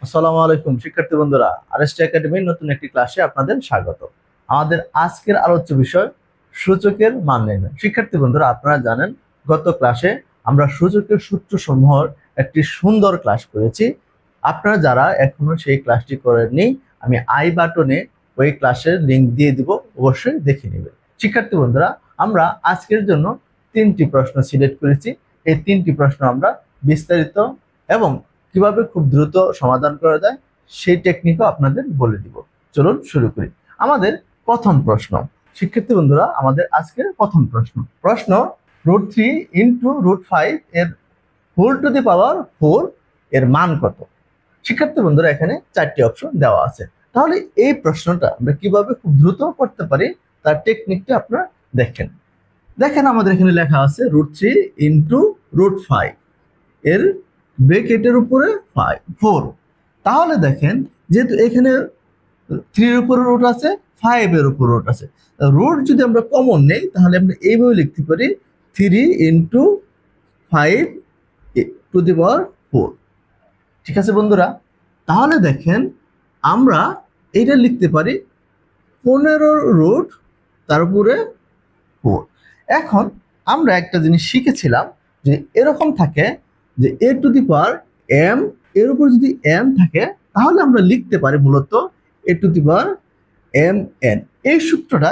আসসালামু আলাইকুম শিক্ষার্থী বন্ধুরা, আরএসটি একাডেমির নতুন একটি ক্লাসে আপনাদের স্বাগত। আমাদের আজকের আলোচ্য বিষয় সূচকের মান নির্ণয়। শিক্ষার্থী বন্ধুরা, আপনারা জানেন গত ক্লাসে আমরা সূচকের সূত্রসমূহের একটি সুন্দর ক্লাস করেছি। আপনারা যারা এখনো সেই ক্লাসটি করেননি, আমি আই বাটনে ওই ক্লাসের লিংক দিয়ে দিব, অবশ্যই দেখে নেবেন। শিক্ষার্থী বন্ধুরা, আমরা আজকের জন্য 3টি প্রশ্ন সিলেক্ট করেছি। এই 3টি প্রশ্ন আমরা বিস্তারিত এবং কিভাবে খুব দ্রুত সমাধান করা যায় সেই টেকনিকও আপনাদের বলে দিব। চলুন শুরু করি। আমাদের প্রথম প্রশ্ন, শিক্ষার্থী বন্ধুরা, আমাদের আজকের প্রথম প্রশ্ন √3 ইন্টু √5 এর হোল টু দি পাওয়ার 4 এর মান কত? শিক্ষার্থী বন্ধুরা, এখানে 4টি অপশন দেওয়া আছে। তাহলে এই প্রশ্নটা আমরা কিভাবে খুব দ্রুত করতে পারি তার টেকনিকটা আপনারা দেখেন আমাদের এখানে লেখা আছে √3 ইন্টু √5 এর ব্র্যাকেটের উপরে 4। তাহলে দেখেন, যেহেতু এখানে 3 এর উপরে রুট আছে, 5 এর উপর রুট আছে, রুট যদি আমরা কমন নেই তাহলে আমরা এইভাবে লিখতে পারি 3 ইন্টু 5 টু দি পাওয়ার 4। ঠিক আছে বন্ধুরা, তাহলে দেখেন আমরা এইটা লিখতে পারি 15 রুট তার উপরে 4। এখন আমরা একটা জিনিস শিখেছিলাম যে এরকম থাকে যে a two the power m, এর উপর যদি n থাকে তাহলে আমরা লিখতে পারি মূলত a two the power mn। এই সূত্রটা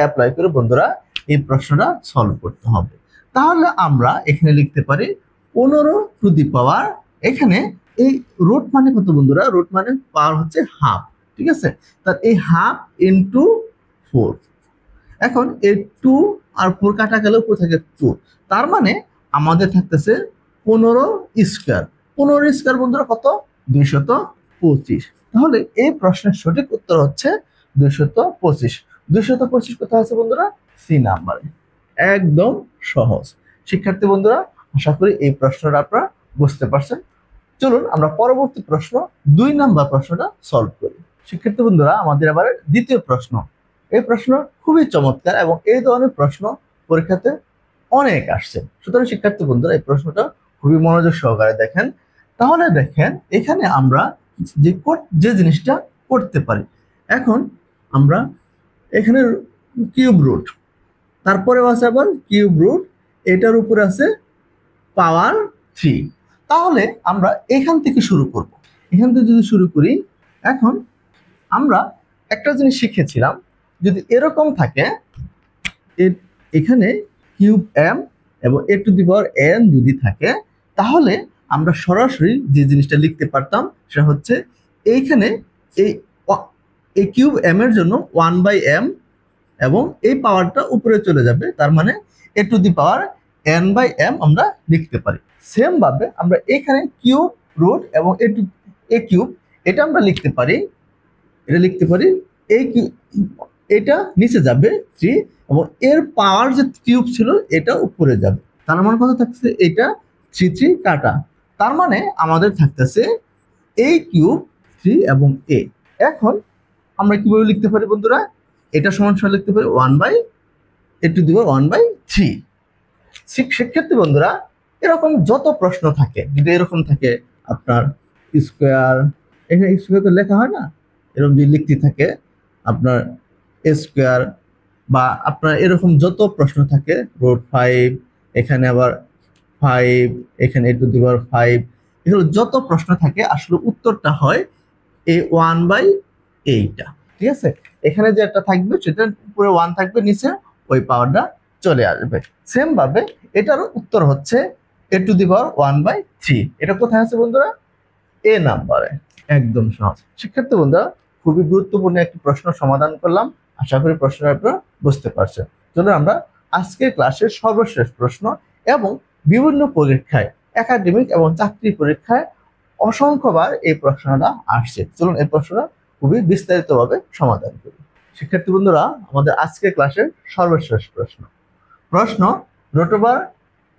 অ্যাপ্লাই করে বন্ধুরা এই প্রশ্নটা সলভ করতে হবে। তাহলে আমরা এখানে লিখতে পারি 15 টু দি পাওয়ার, এখানে এই রুট মানে কত বন্ধুরা? রুট মানে পাওয়ার হচ্ছে হাফ, ঠিক আছে? তার এই হাফ ইন্টু 4। এখন এই 2 আর 4 কাটা গেলে উপর থাকে 2, তার মানে আমাদের থাকতেছে 15 স্কয়ার। 15 স্কয়ার বন্ধুরা কত? 225। তাহলে এই প্রশ্নের সঠিক উত্তর হচ্ছে 225। 225 কোথায় আছে বন্ধুরা? সি নাম্বারে। একদম সহজ। শিক্ষার্থী বন্ধুরা, আশা করি এই প্রশ্নটা আপনারা বুঝতে পারছেন। চলুন আমরা পরবর্তী প্রশ্ন 2 নাম্বার প্রশ্নটা সলভ করি। শিক্ষার্থী বন্ধুরা, আমাদের আবার দ্বিতীয় প্রশ্ন। এই প্রশ্ন খুবই চমৎকার এবং এই ধরনের প্রশ্ন পরীক্ষাতে অনেক আসছে। সুতরাং শিক্ষার্থী বন্ধুরা, এই প্রশ্নটা খুবই মনোযোগ সহকারে দেখেন। তাহলে দেখেন এখানে আমরা যে জিনিসটা করতে পারি, এখন আমরা এখানে কিউব রুট, তারপরে আছে আবার কিউব রুট, এটার উপরে আছে পাওয়ার 3। তাহলে আমরা এখান থেকে শুরু করব। এখান থেকে যদি শুরু করি, এখন আমরা একটা জিনিস শিখেছিলাম, যদি এরকম থাকে এখানে কিউব এম এবং a two the power n যদি থাকে, তাহলে আমরা সরাসরি যে জিনিসটা লিখতে পারতাম সেটা হচ্ছে এইখানে এই কিউব এম এর জন্য 1/m এবং এই পাওয়ারটা উপরে চলে যাবে, তার মানে a two the power n/m আমরা লিখতে পারি। সেম ভাবে আমরা এখানে কিউব রুট এবং a কিউব, এটা আমরা লিখতে পারি এটা নিচে যাবে 3 এবং এর পাওয়ার যে কিউব ছিল এটা উপরে যাবে, তার মানে কত থাকছে? এটা 3 কাটা, তার মানে আমাদের থাকতেছে a কিউব 3 এবং a। এখন আমরা কিভাবে লিখতে পারি বন্ধুরা? এটা সমান লিখতে পারি 1/a টু দি পাওয়ার 1/3। সেক্ষেত্রে বন্ধুরা, এরকম যত প্রশ্ন থাকে, যদি এরকম থাকে আপনার স্কোয়ার, এখানে স্কোয়ার তো লেখা হয় না, এরকম যদি লিখতে থাকে আপনার স্কোয়ার, বা আপনার এরকম যত প্রশ্ন থাকে √5, এখানে আবার 5, এখানে a টু দি পাওয়ার 5, এগুলো যত প্রশ্ন থাকে আসলে উত্তরটা হয় এই 1/8টা। ঠিক আছে, এখানে যে একটা থাকবে সেটার উপরে 1 থাকবে, নিচে ওই পাওয়ারটা চলে আসবে। সেম ভাবে এটারও উত্তর হচ্ছে a টু দি পাওয়ার 1/3। এটা কোথায় আছে বন্ধুরা? এ নাম্বারে। একদম সহজ। শিক্ষার্থী বন্ধুরা, খুবই গুরুত্বপূর্ণ একটি প্রশ্ন সমাধান করলাম। আশা করি প্রশ্নটা আপনারা বুঝতে পারছেন। চলুন আমরা আজকের ক্লাসের সর্বশেষ প্রশ্ন, এবং বিভিন্ন পরীক্ষায়, একাডেমিক এবং চাকরি পরীক্ষায় অসংখ্যবার এই প্রশ্নটা আসছে। চলুন এই প্রশ্নটা খুবই বিস্তারিতভাবে সমাধান করি। শিক্ষার্থী বন্ধুরা, আমাদের আজকের ক্লাসের সর্বশেষ প্রশ্ন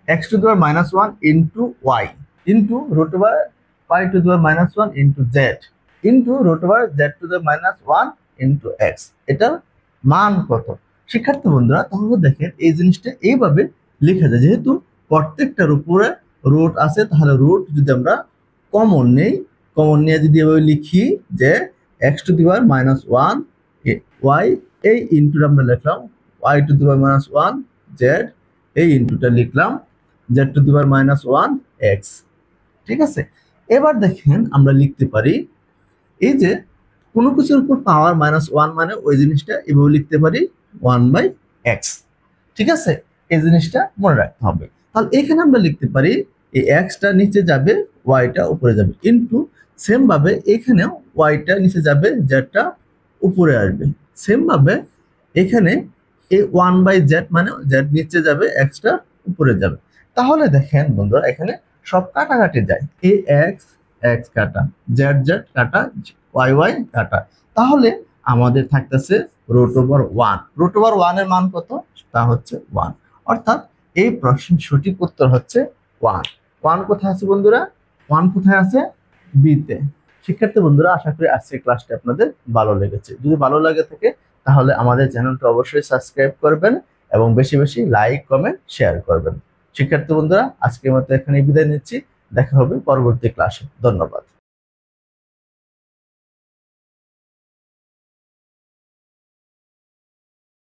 √x two the power -1 into y into √y two the power -1 into z into √z two the power -1 into x, এটার মান কত? শিক্ষার্থী বন্ধুরা, তাহলে দেখেন এই জিনিসটা এইভাবে লেখা যায়, যেহেতু প্রত্যেকটার উপরে রুট আছে, তাহলে রুট যদি আমরা কমন নেই, কমন নিয়ে যদি এভাবে লিখি যে x to the power minus one y, এই ইন্টুটা আমরা লিখলাম y to the power minus one z, এই ইন্টুটা লিখলাম z to the power minus one x. ঠিক আছে, এবার দেখেন আমরা লিখতে পারি এই যে কোনো কিছুর উপর পাওয়ার মাইনাস ওয়ান মানে ওই জিনিসটা এভাবে লিখতে পারি ওয়ান বাই এক্স। ঠিক আছে, এই জিনিসটা মনে রাখতে হবে। তাহলে এখানে আমরা লিখতে পারি এই এক্সটা নিচে যাবে, ওয়াইটা উপরে যাবে, ইন্টু সেম ভাবে এখানেও ওয়াইটা নিচে যাবে, জেডটা উপরে আসবে। সেম ভাবে এখানে এই ওয়ান বাই জেড মানে জেড নিচে যাবে, এক্সটা উপরে যাবে। তাহলে দেখেন বন্ধুরা এখানে সব কাটাকাটি যায়, এই এক্স এক্স কাটা, জেড জেড কাটা, ওয়াই ওয়াই কাটা। তাহলে আমাদের থাকতেছে root over one. Root over one এর মান কত? তা হচ্ছে ওয়ান। অর্থাৎ এই প্রশ্নের সঠিক উত্তর হচ্ছে ওয়ান। ওয়ান কোথায় আছে বন্ধুরা? ওয়ান কোথায় আছে? বিতে। শিক্ষার্থী বন্ধুরা, আশা করি আজকের ক্লাসটি আপনাদের ভালো লেগেছে। যদি ভালো লাগে থাকে তাহলে আমাদের চ্যানেলটা অবশ্যই সাবস্ক্রাইব করবেন এবং বেশি বেশি লাইক কমেন্ট শেয়ার করবেন। শিক্ষার্থী বন্ধুরা, আজকের মতো এখানে বিদায় নিচ্ছি। দেখা হবে পরবর্তী ক্লাসে। ধন্যবাদ।